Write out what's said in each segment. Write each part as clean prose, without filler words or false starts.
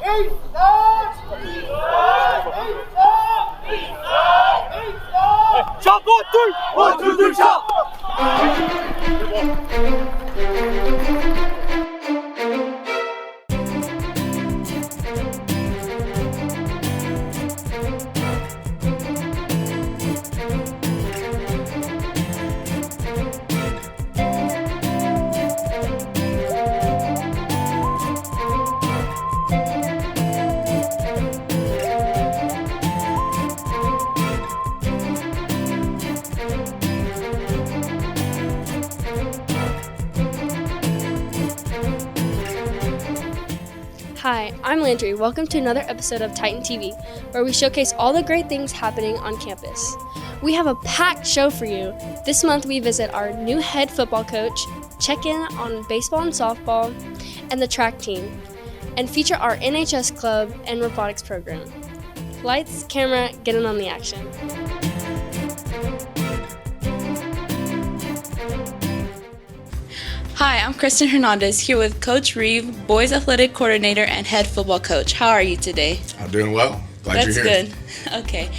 Shot 1, 2, 3, shot! Hi, I'm Landry. Welcome to another episode of Titan TV, where we showcase all the great things happening on campus. We have a packed show for you. This month we visit our new head football coach, check in on baseball and softball, and the track team, and feature our NHS club and robotics program. Lights, camera, get in on the action. Hi, I'm Kristen Hernandez here with Coach Reeve, Boys Athletic Coordinator and Head Football Coach. How are you today? I'm doing well. Glad you're here. That's good. Okay.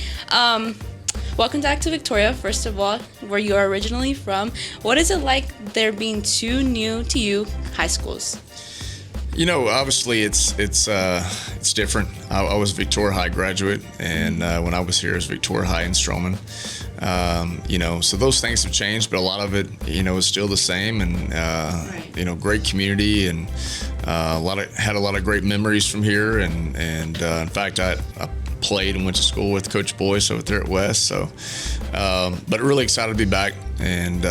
Welcome back to Victoria, first of all, where you are originally from. What is it like there being two new to you high schools? You know, obviously it's different. I was a Victoria High graduate, and when I was here, it was Victoria High in Stroman. So those things have changed, but a lot of it, is still the same. And Right. Great community, and had a lot of great memories from here. And in fact, I played and went to school with Coach Boyce over there at West. So, but really excited to be back, and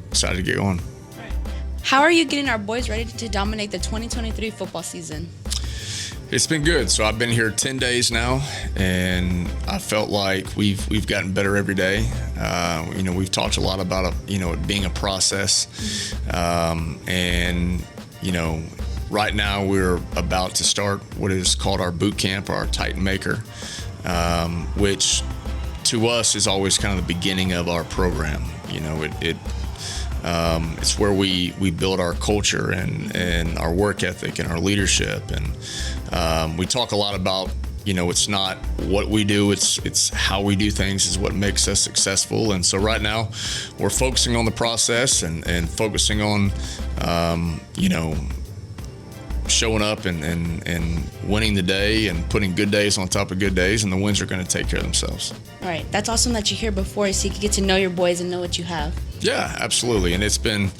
excited to get going. How are you getting our boys ready to dominate the 2023 football season? It's been good. So I've been here 10 days now, and I felt like we've gotten better every day. We've talked a lot about it being a process, and right now we're about to start what is called our boot camp, or our Titan Maker, which to us is always kind of the beginning of our program. It's where we build our culture and our work ethic and our leadership, and we talk a lot about it's not what we do, it's how we do things is what makes us successful. And so right now we're focusing on the process and focusing on showing up and winning the day and putting good days on top of good days, and the wins are going to take care of themselves. All right, that's awesome that you're here before so you can get to know your boys and know what you have. Yeah, absolutely. And it's been,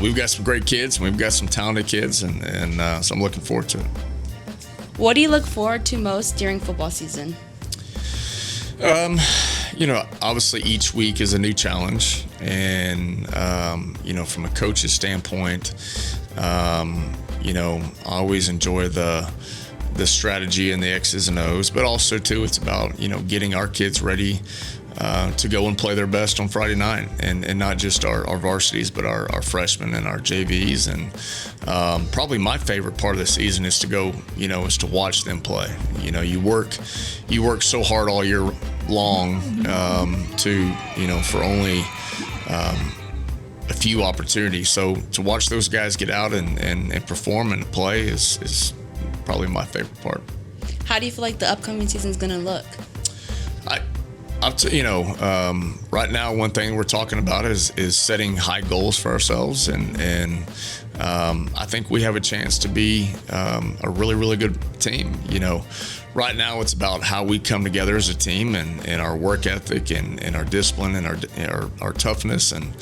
we've got some great kids, and we've got some talented kids, and so I'm looking forward to it. What do you look forward to most during football season? Obviously each week is a new challenge, and, from a coach's standpoint, I always enjoy the strategy and the X's and O's, but also too, it's about, getting our kids ready to go and play their best on Friday night, and not just our varsities, but our freshmen and our JVs. And probably my favorite part of the season is to go, is to watch them play. You work so hard all year long for only a few opportunities. So to watch those guys get out and perform and play is probably my favorite part. How do you feel like the upcoming season is going to look? Right now, one thing we're talking about is setting high goals for ourselves, and I think we have a chance to be a really, really good team. Right now it's about how we come together as a team, and our work ethic and our discipline and our toughness, and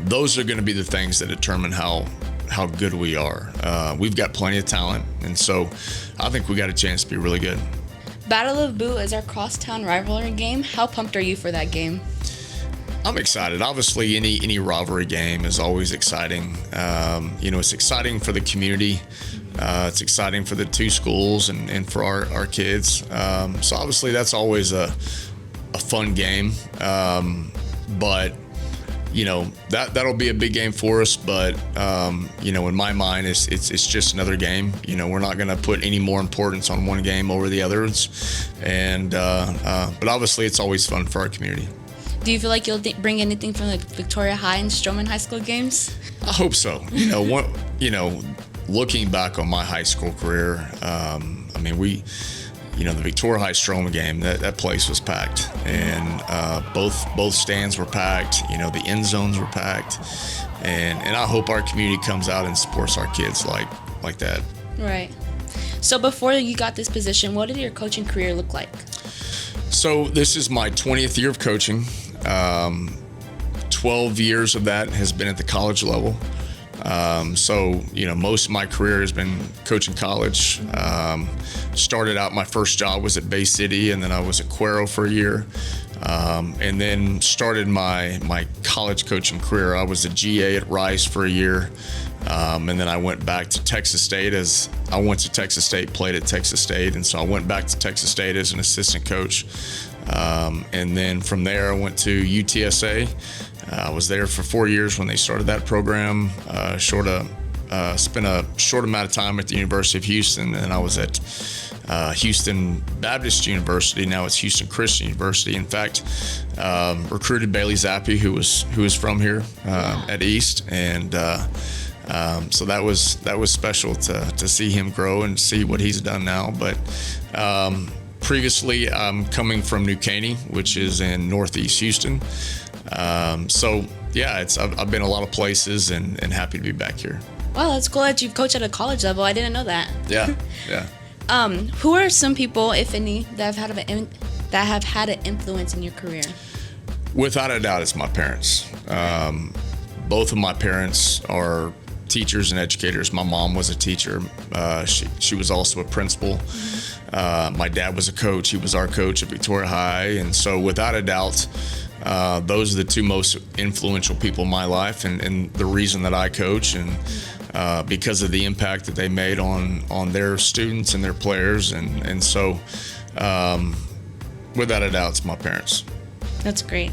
those are going to be the things that determine how good we are. We've got plenty of talent, and so I think we got a chance to be really good. Battle of Boo is our crosstown rivalry game. How pumped are you for that game? I'm excited. Obviously, any rivalry game is always exciting. It's exciting for the community. It's exciting for the two schools and for our kids. So obviously, that's always a fun game. But that'll be a big game for us. But in my mind, it's just another game. We're not going to put any more importance on one game over the others. And but obviously, it's always fun for our community. Do you feel like you'll bring anything from the Victoria High and Stroman High School games? I hope so. looking back on my high school career, I mean, the Victoria High Stroma game, that place was packed, and both stands were packed. The end zones were packed, and I hope our community comes out and supports our kids like that. Right. So before you got this position, what did your coaching career look like? So this is my 20th year of coaching. 12 years of that has been at the college level. Most of my career has been coaching college. Started out, my first job was at Bay City, and then I was at Cuero for a year. And then started my college coaching career. I was a GA at Rice for a year. And then I went back to Texas State played at Texas State. And so I went back to Texas State as an assistant coach. And then from there I went to UTSA. I was there for 4 years when they started that program. Spent a short amount of time at the University of Houston, and I was at Houston Baptist University. Now it's Houston Christian University. In fact, recruited Bailey Zappi, who was from here at East, and so that was special to see him grow and see what he's done now. But previously, I'm coming from New Caney, which is in Northeast Houston. I've been a lot of places and happy to be back here. Wow, that's cool that you coach at a college level. I didn't know that. Yeah. Who are some people, if any, that have had an influence in your career? Without a doubt, it's my parents. Both of my parents are teachers and educators. My mom was a teacher. She was also a principal. My dad was a coach. He was our coach at Victoria High. And so without a doubt, those are the two most influential people in my life, and the reason that I coach, and because of the impact that they made on their students and their players. And so without a doubt, it's my parents. That's great.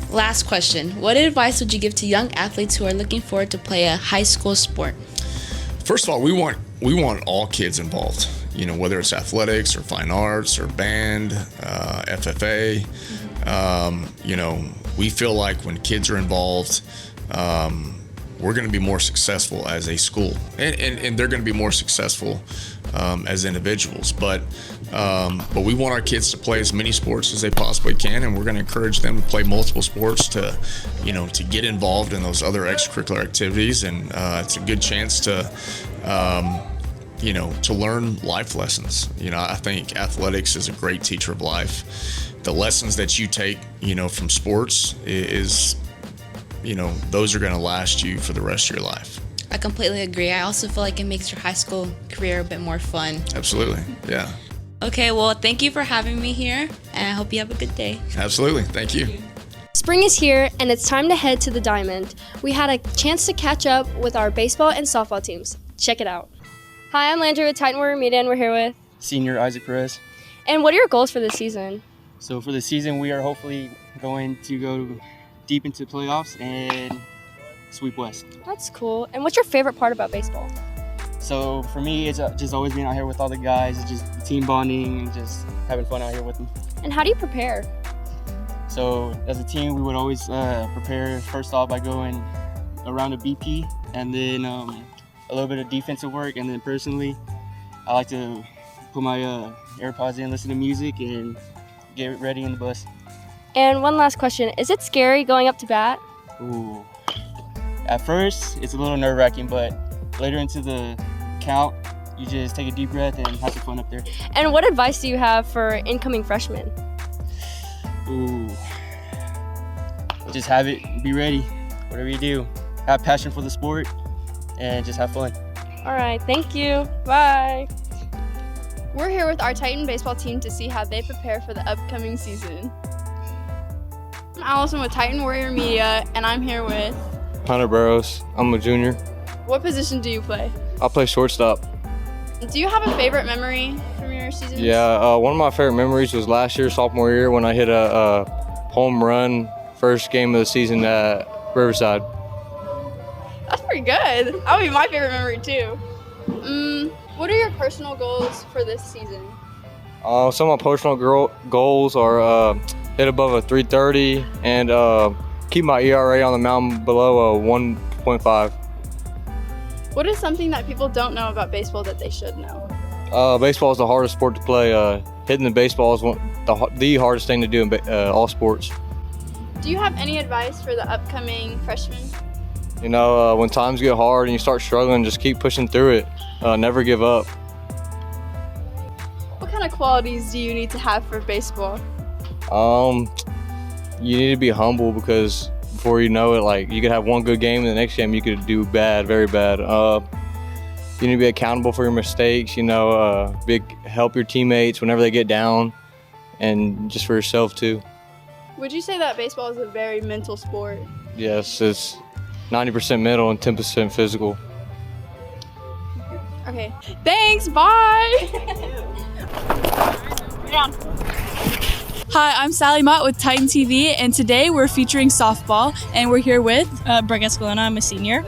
Last question. What advice would you give to young athletes who are looking forward to play a high school sport? First of all, we want all kids involved, whether it's athletics or fine arts or band, FFA. We feel like when kids are involved, we're going to be more successful as a school, and they're going to be more successful as individuals. But we want our kids to play as many sports as they possibly can, and we're going to encourage them to play multiple sports to get involved in those other extracurricular activities. And it's a good chance to learn life lessons. I think athletics is a great teacher of life. The lessons that you take, from sports is, those are going to last you for the rest of your life. I completely agree. I also feel like it makes your high school career a bit more fun. Absolutely, yeah. Okay, well, thank you for having me here, and I hope you have a good day. Absolutely, thank you. Spring is here, and it's time to head to the Diamond. We had a chance to catch up with our baseball and softball teams. Check it out. Hi, I'm Landry with Titan Warrior Media, and we're here with Senior Isaac Perez. And what are your goals for this season? So for the season, we are hopefully going to go deep into playoffs and sweep West. That's cool. And what's your favorite part about baseball? So for me, it's just always being out here with all the guys. It's just team bonding and just having fun out here with them. And how do you prepare? So as a team, we would always prepare first off by going around a BP, and then a little bit of defensive work. And then personally, I like to put my AirPods in, listen to music, and get ready in the bus. And one last question. Is it scary going up to bat? Ooh. At first, it's a little nerve-wracking, but later into the count, you just take a deep breath and have some fun up there. And what advice do you have for incoming freshmen? Ooh. Just have it, be ready, whatever you do. Have passion for the sport, and just have fun. All right, thank you. Bye. We're here with our Titan baseball team to see how they prepare for the upcoming season. I'm Allison with Titan Warrior Media, and I'm here with... Hunter Burrows. I'm a junior. What position do you play? I play shortstop. Do you have a favorite memory from your season? Yeah, one of my favorite memories was last year, sophomore year, when I hit a home run first game of the season at Riverside. That's pretty good. That would be my favorite memory too. What are your personal goals for this season? Some of my personal goals are hit above a 330 and keep my ERA on the mound below a 1.5. What is something that people don't know about baseball that they should know? Baseball is the hardest sport to play. Hitting the baseball is the hardest thing to do in all sports. Do you have any advice for the upcoming freshmen? You know, when times get hard and you start struggling, just keep pushing through it. Never give up. What kind of qualities do you need to have for baseball? You need to be humble because before you know it, like you could have one good game and the next game you could do bad, very bad. You need to be accountable for your mistakes, you know, help your teammates whenever they get down and just for yourself too. Would you say that baseball is a very mental sport? Yes, it's 90% mental and 10% physical. Okay, thanks, bye! Hi, I'm Sally Mott with Titan TV, and today we're featuring softball, and we're here with Brooke Escalona. I'm a senior.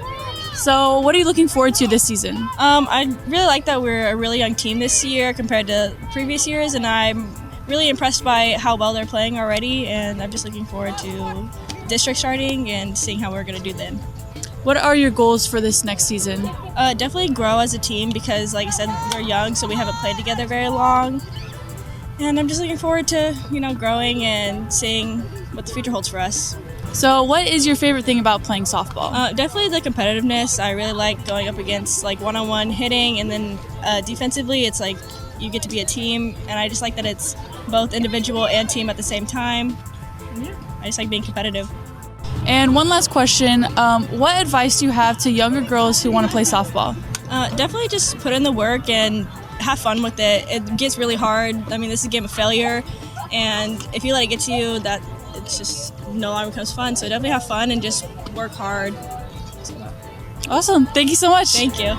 So what are you looking forward to this season? I really like that we're a really young team this year compared to previous years, and I'm really impressed by how well they're playing already, and I'm just looking forward to district starting and seeing how we're going to do then. What are your goals for this next season? Definitely grow as a team because, like I said, we're young, so we haven't played together very long. And I'm just looking forward to, growing and seeing what the future holds for us. So what is your favorite thing about playing softball? Definitely the competitiveness. I really like going up against one-on-one hitting, and then defensively it's like you get to be a team, and I just like that it's both individual and team at the same time. I just like being competitive. And one last question, what advice do you have to younger girls who want to play softball? Definitely just put in the work and have fun with it. It gets really hard. I mean, this is a game of failure, and if you let it get to you, that it's just no longer becomes fun. So definitely have fun and just work hard. Awesome. Thank you so much. Thank you.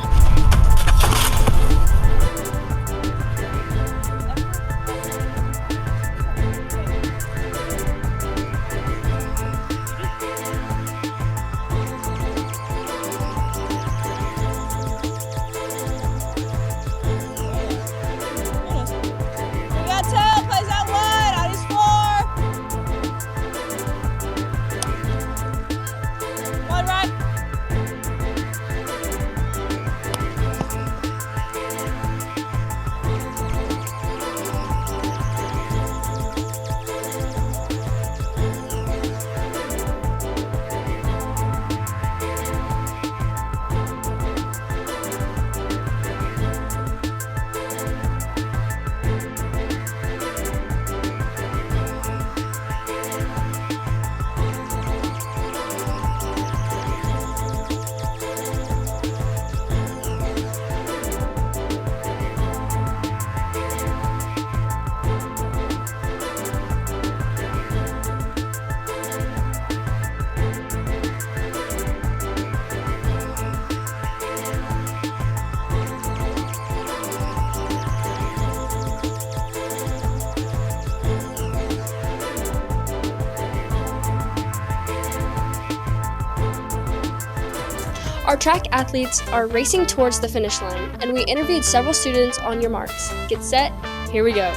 Our track athletes are racing towards the finish line, and we interviewed several students on your marks. Get set, here we go.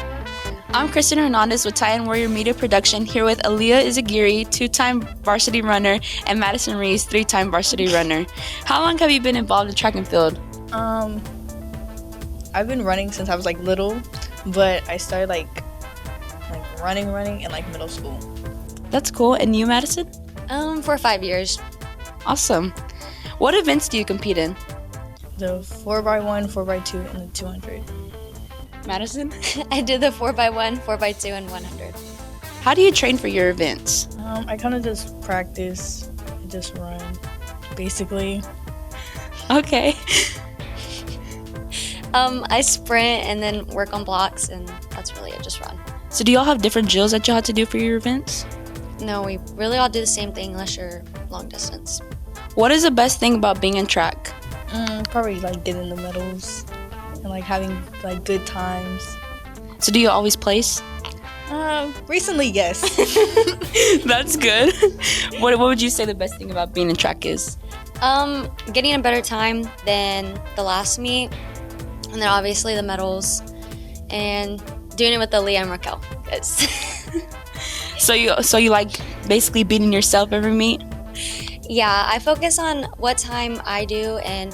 I'm Kristen Hernandez with Titan Warrior Media Production, here with Aaliyah Izagiri, 2-time varsity runner, and Madison Reese, 3-time varsity runner. How long have you been involved in track and field? I've been running since I was little, but I started running in middle school. That's cool. And you, Madison? For 5 years. Awesome. What events do you compete in? The 4x1, 4x2, and the 200. Madison? I did the 4x1, 4x2, and 100. How do you train for your events? I kind of just practice, just run, basically. Okay. I sprint and then work on blocks, and that's really it, just run. So do y'all have different drills that y'all have to do for your events? No, we really all do the same thing unless you're long distance. What is the best thing about being in track? Probably getting the medals and having good times. So do you always place? Recently, yes. That's good. What would you say the best thing about being in track is? Getting a better time than the last meet, and then obviously the medals, and doing it with Aaliyah and Raquel. So you like basically beating yourself every meet? Yeah, I focus on what time I do, and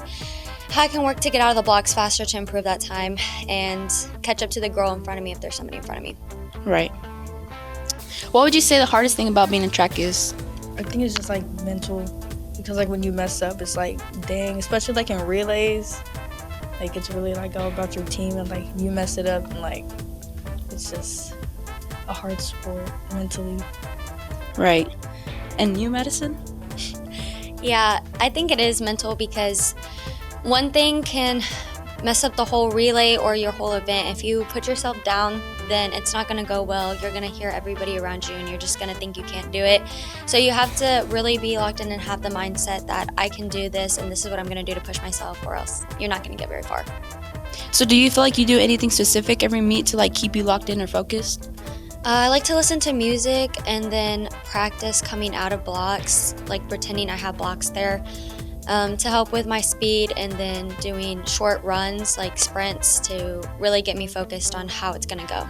how I can work to get out of the blocks faster to improve that time and catch up to the girl in front of me if there's somebody in front of me. Right. What would you say the hardest thing about being in track is? I think it's just like mental, because like when you mess up, it's like dang, especially like in relays, like it's really like all about your team, and like you mess it up and like it's just a hard sport mentally. Right. And you, Madison? Yeah, I think it is mental because one thing can mess up the whole relay or your whole event. If you put yourself down, then it's not going to go well. You're going to hear everybody around you and you're just going to think you can't do it. So you have to really be locked in and have the mindset that I can do this and this is what I'm going to do to push myself, or else you're not going to get very far. So do you feel like you do anything specific every meet to like keep you locked in or focused? I like to listen to music and then practice coming out of blocks, like pretending I have blocks there, to help with my speed, and then doing short runs like sprints to really get me focused on how it's going to go.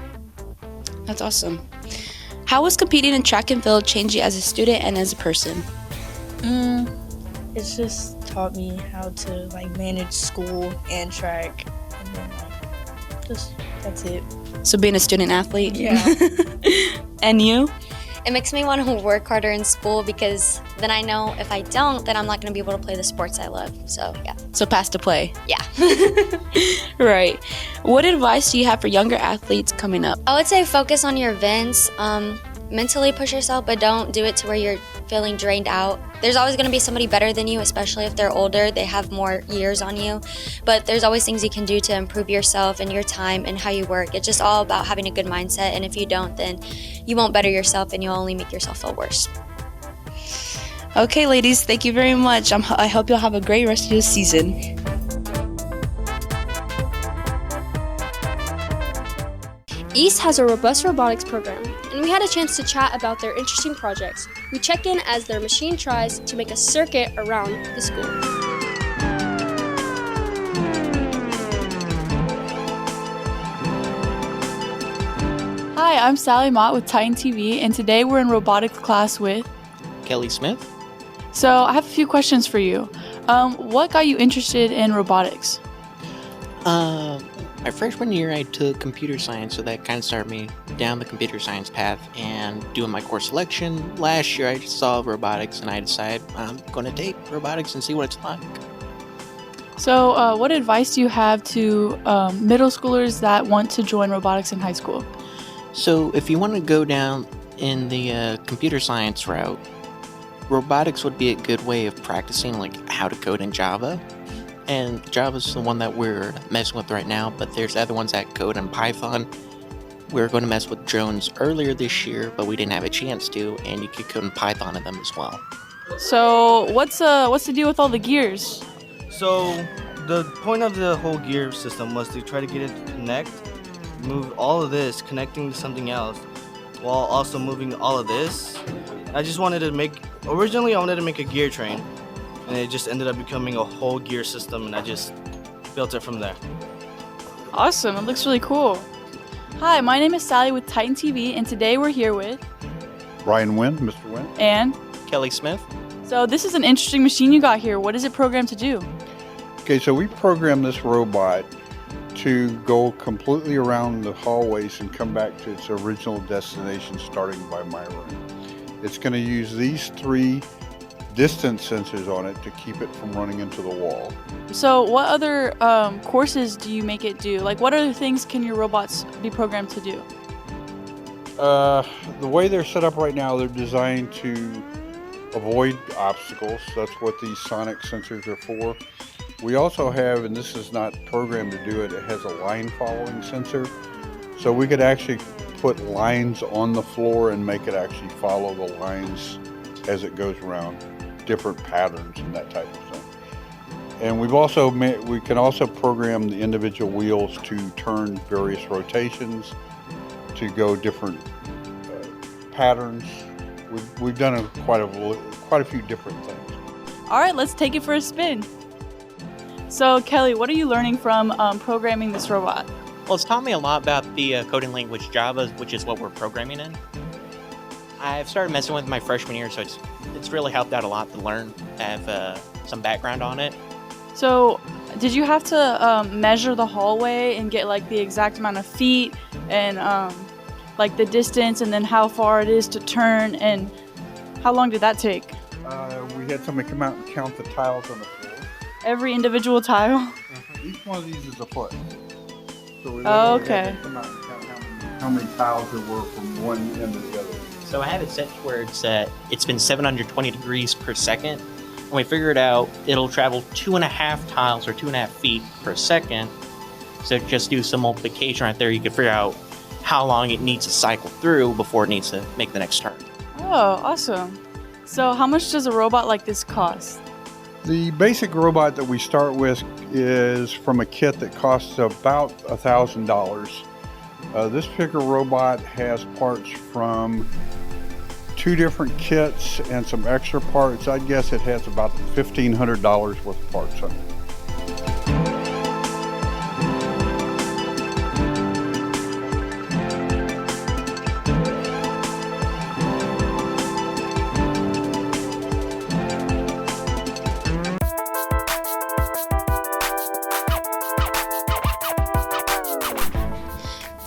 That's awesome. How was competing in track and field change you as a student and as a person? It's just taught me how to like manage school and track, and then like just that's it. So being a student athlete? Yeah. And you? It makes me want to work harder in school because then I know if I don't, then I'm not going to be able to play the sports I love. So, yeah. So pass to play? Yeah. Right. What advice do you have for younger athletes coming up? I would say focus on your events. Mentally push yourself, but don't do it to where you're feeling drained out. There's always going to be somebody better than you, especially if they're older. They have more years on you. But there's always things you can do to improve yourself and your time and how you work. It's just all about having a good mindset. And if you don't, then you won't better yourself and you'll only make yourself feel worse. Okay, ladies, thank you very much. I hope you'll have a great rest of your season. East has a robust robotics program, and we had a chance to chat about their interesting projects. We check in as their machine tries to make a circuit around the school. Hi, I'm Sally Mott with Titan TV, and today we're in robotics class with Kelly Smith. So I have a few questions for you. What got you interested in robotics? My freshman year, I took computer science, so that kind of started me down the computer science path. And doing my course selection, last year I saw robotics, and I decided I'm going to take robotics and see what it's like. So what advice do you have to middle schoolers that want to join robotics in high school? So if you want to go down in the computer science route, robotics would be a good way of practicing like how to code in Java. And Java's the one that we're messing with right now, but there's other ones that code in Python. We were going to mess with drones earlier this year, but we didn't have a chance to, and you could code in Python in them as well. So what's the deal with all the gears? So the point of the whole gear system was to try to get it to connect, move all of this, connecting to something else, while also moving all of this. Originally I wanted to make a gear train, and it just ended up becoming a whole gear system, and I just built it from there. Awesome, it looks really cool. Hi, my name is Sally with Titan TV, and today we're here with Ryan Wynn, Mr. Wynn. And Kelly Smith. So this is an interesting machine you got here. What is it programmed to do? Okay, so we programmed this robot to go completely around the hallways and come back to its original destination, starting by my room. It's going to use these 3 distance sensors on it to keep it from running into the wall. So what other courses do you make it do? Like what other things can your robots be programmed to do? The way they're set up right now, they're designed to avoid obstacles. That's what these sonic sensors are for. We also have, and this is not programmed to do it, it has a line following sensor. So we could actually put lines on the floor and make it actually follow the lines as it goes around, different patterns and that type of thing. And we can also program the individual wheels to turn various rotations, to go different patterns. We've done quite a few different things. All right, let's take it for a spin. So Kelly, what are you learning from programming this robot? Well, it's taught me a lot about the coding language Java, which is what we're programming in. I've started messing with my freshman year, so it's really helped out a lot to learn, have some background on it. So did you have to measure the hallway and get like the exact amount of feet and like the distance and then how far it is to turn, and how long did that take? We had somebody come out and count the tiles on the floor. Every individual tile? Each one of these is a foot. So we okay. had to come out and count how many tiles there were from one end to the other. So I have it set where it's been 720 degrees per second. And we figured out it'll travel 2.5 tiles or 2.5 feet per second. So just do some multiplication right there. You can figure out how long it needs to cycle through before it needs to make the next turn. Oh, awesome. So how much does a robot like this cost? The basic robot that we start with is from a kit that costs about $1,000. This particular robot has parts from 2 different kits and some extra parts. I'd guess it has about $1,500 worth of parts on it.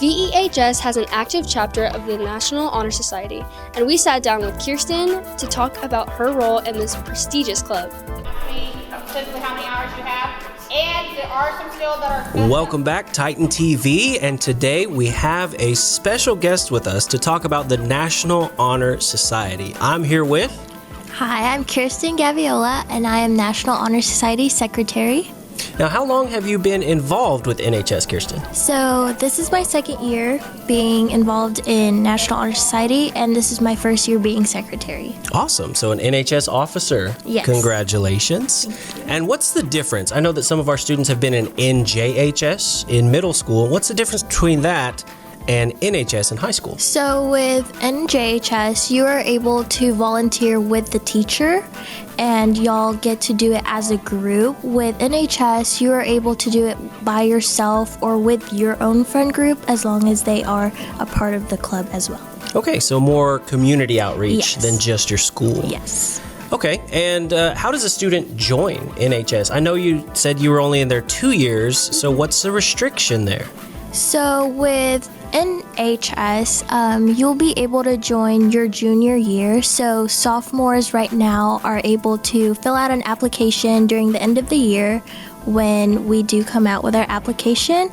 VEHS has an active chapter of the National Honor Society, and we sat down with Kirsten to talk about her role in this prestigious club. Typically how many hours you have, and there are some still that are... Welcome back, Titan TV, and today we have a special guest with us to talk about the National Honor Society. I'm here with... Hi, I'm Kirsten Gaviola, and I am National Honor Society Secretary. Now, how long have you been involved with NHS, Kirsten? So this is my second year being involved in National Honor Society, and this is my first year being secretary. Awesome. So an NHS officer. Yes. Congratulations. And what's the difference? I know that some of our students have been in NJHS in middle school. What's the difference between that and NHS in high school? So with NJHS, you are able to volunteer with the teacher, and y'all get to do it as a group. With NHS, you are able to do it by yourself or with your own friend group, as long as they are a part of the club as well. Okay, so more community outreach than just your school. Yes. Okay, and how does a student join NHS? I know you said you were only in there 2 years, so what's the restriction there? So with NHS, you'll be able to join your junior year. So sophomores right now are able to fill out an application during the end of the year when we do come out with our application.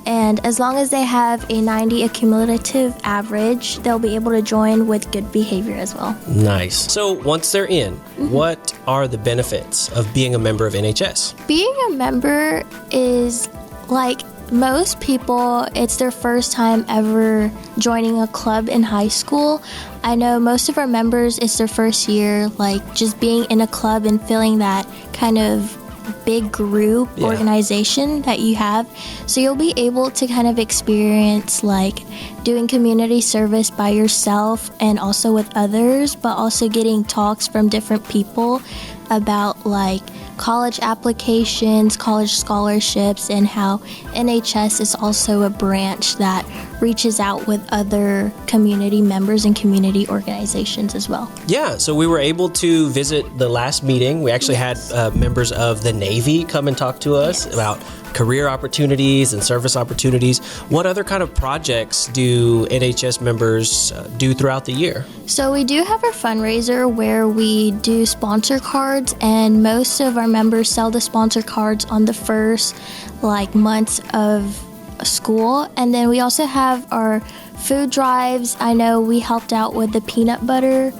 And as long as they have a 90 accumulative average, they'll be able to join with good behavior as well. Nice. So once they're in, what are the benefits of being a member of NHS? Being a member is like most people, it's their first time ever joining a club in high school. I know most of our members, it's their first year, like just being in a club and feeling that kind of big group organization that you have. So you'll be able to kind of experience like doing community service by yourself and also with others, but also getting talks from different people about like college applications, college scholarships, and how NHS is also a branch that reaches out with other community members and community organizations as well. Yeah, so we were able to visit the last meeting. We actually had members of the Navy come and talk to us about career opportunities and service opportunities. What other kind of projects do NHS members do throughout the year? So we do have our fundraiser where we do sponsor cards, and most of our members sell the sponsor cards on the first months of school. And then we also have our food drives. I know we helped out with the peanut butter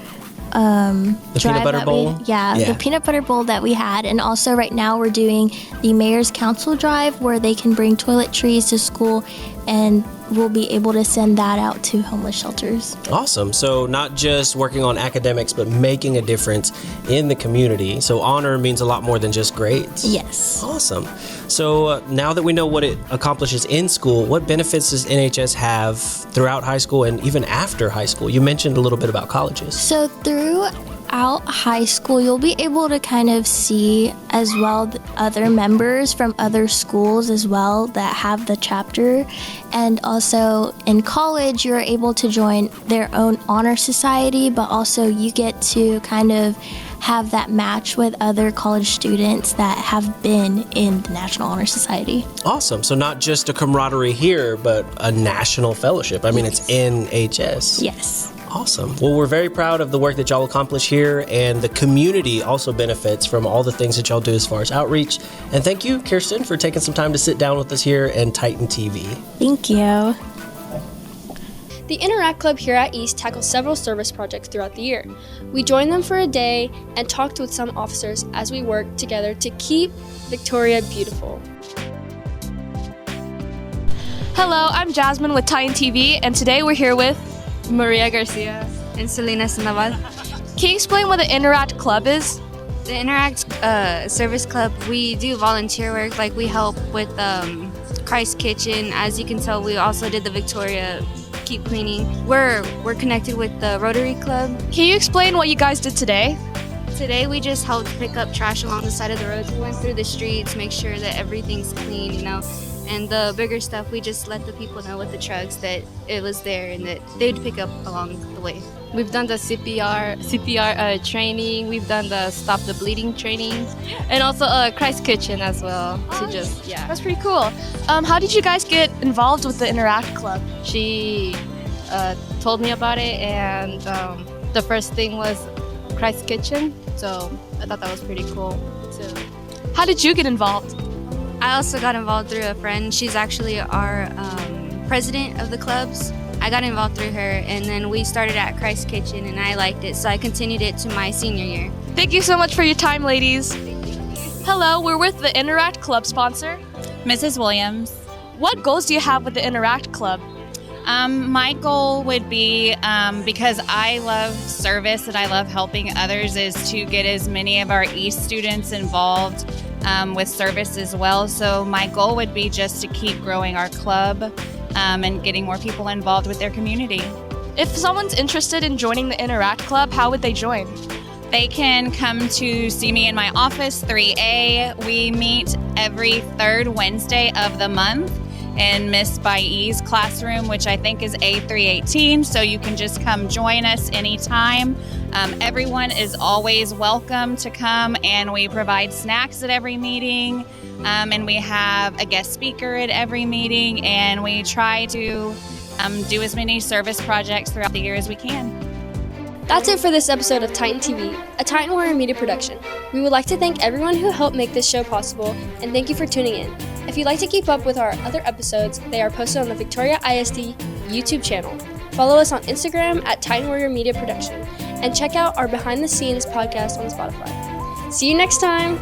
the peanut butter bowl? The peanut butter bowl that we had. And also right now we're doing the Mayor's Council drive where they can bring toiletries to school, and we'll be able to send that out to homeless shelters. Awesome. So not just working on academics, but making a difference in the community. So honor means a lot more than just grades. Yes. Awesome. So now that we know what it accomplishes in school, what benefits does NHS have throughout high school and even after high school? You mentioned a little bit about colleges. So throughout high school, you'll be able to kind of see as well the other members from other schools as well that have the chapter. And also in college, you're able to join their own honor society, but also you get to kind of have that match with other college students that have been in the National Honor Society. Awesome. So not just a camaraderie here, but a national fellowship. I mean, it's NHS. Yes. Awesome. Well, we're very proud of the work that y'all accomplish here, and the community also benefits from all the things that y'all do as far as outreach. And thank you, Kirsten, for taking some time to sit down with us here in Titan TV. Thank you. The Interact Club here at East tackles several service projects throughout the year. We join them for a day and talked with some officers as we work together to keep Victoria beautiful. Hello, I'm Jasmine with Titan TV, and today we're here with Maria Garcia and Selena Sandoval. Can you explain what the Interact Club is? The Interact Service Club, we do volunteer work, like we help with Christ Kitchen. As you can tell, we also did the Victoria Keep Cleaning. We're connected with the Rotary Club. Can you explain what you guys did today? Today we just helped pick up trash along the side of the roads. We went through the streets, make sure that everything's clean, you know. And the bigger stuff, we just let the people know with the trucks that it was there and that they'd pick up along the way. We've done the CPR training. We've done the Stop the Bleeding training, and also Christ Kitchen as well. That's pretty cool. How did you guys get involved with the Interact Club? She told me about it, and the first thing was Christ Kitchen. So I thought that was pretty cool too. How did you get involved? I also got involved through a friend. She's actually our president of the clubs. I got involved through her, and then we started at Christ Kitchen, and I liked it, so I continued it to my senior year. Thank you so much for your time, ladies. Hello, we're with the Interact Club sponsor, Mrs. Williams. What goals do you have with the Interact Club? My goal would be, because I love service and I love helping others, is to get as many of our East students involved with service as well. So my goal would be just to keep growing our club and getting more people involved with their community. If someone's interested in joining the Interact Club, how would they join? They can come to see me in my office, 3A. We meet every third Wednesday of the month in Miss Bailly's classroom, which I think is A318, so you can just come join us anytime. Everyone is always welcome to come, and we provide snacks at every meeting, and we have a guest speaker at every meeting, and we try to do as many service projects throughout the year as we can. That's it for this episode of Titan TV, a Titan Warrior Media production. We would like to thank everyone who helped make this show possible, and thank you for tuning in. If you'd like to keep up with our other episodes, they are posted on the Victoria ISD YouTube channel. Follow us on Instagram at Titan Warrior Media Production, and check out our behind the scenes podcast on Spotify. See you next time!